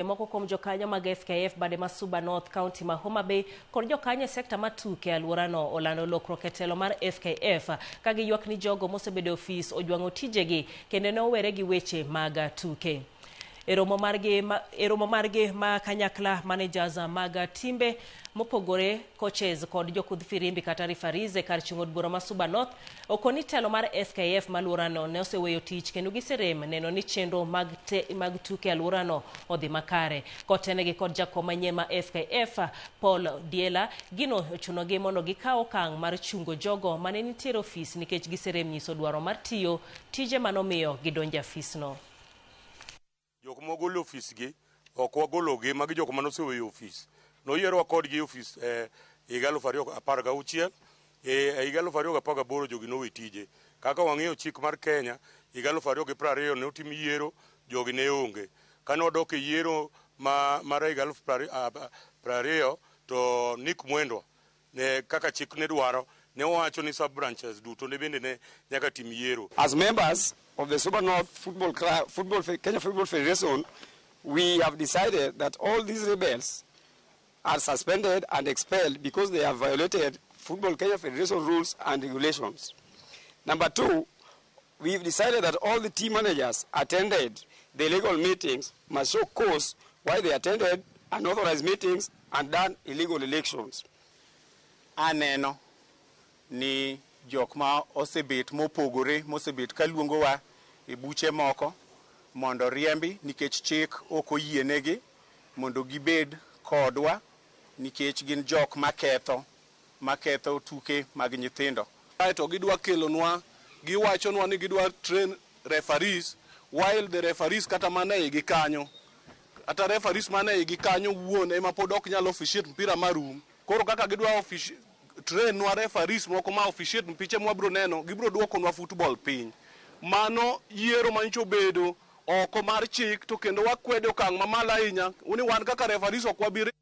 Moko kuom jokanyo mag FKF bade ma Suba North County ma Homa Bay kod jokanyo sekta matuke alworano olando lokruok e telo mar FKF ka giywak ni jogo mosebedo ofis ojwang'o tijegi kendo ne owere gi weche mag tuke. E romo margi ma kanyakla managers mag timbe mopogore, coaches kod jokudh firimbi kata referees e kar chung' od bura ma Suba North okoni telo mar FKF malworano ne oseweyo tich kendo giserem neno ni chenro mag tuke alworano odhi makare. Kotenegi kod jakom manyien ma FKF Paul Diela gino ochunogi mondo gikaw okang' mar chungo jogo mane nitiere ofis nikech giserem nyiso dwaro mar tiyo tije manomiyo gidonjo afisno. Jok mogolo ofis gi ok wagologi magi jok mane oseweyo ofis. Noyierwa kodgi ofis higa 2016 higa 2018 jogi nowe tije. Kaka wang'eyo chik mar Kenya higa 2020 ne otim yiero jogi ne onge. Kane wadok e yiero mar higa 2020 to Nick Mwendwa ne kaka chik ne dwaro ne wacho ni sub branches duto ne bende ne nyaka tim yiero. As members of the Suba North Kenya Football Federation, we have decided that all these rebels are suspended and expelled because they have violated Football Kenya Federation rules and regulations. Number two, we've decided that all the team managers attended the illegal meetings must show cause why they attended unauthorized meetings and done illegal elections. Aneno ni jok ma osebet mopogore mosebet kaluongowa e buche moko mondo riembi nikech chik ok oyienegi mondo gibed kodwa nikech gin jok maketho tuke mag nyithindo. To gidwa kelonwa, giwachonwa ni gidwa train referees while the referees kata mana igi kanyo. Ata referees mana igi kanyo wuon ema pod ok nyalo officiate mpira marum. Koro kaka gidwa train nwa referees moko ma officiate mpiche mwabro neno, gibro duokonwa football piny. Mano yiero mancho bedo oko mar chik to kendo wakwedo okang' mamalo ahinya. Uni wan kaka referees ok wabire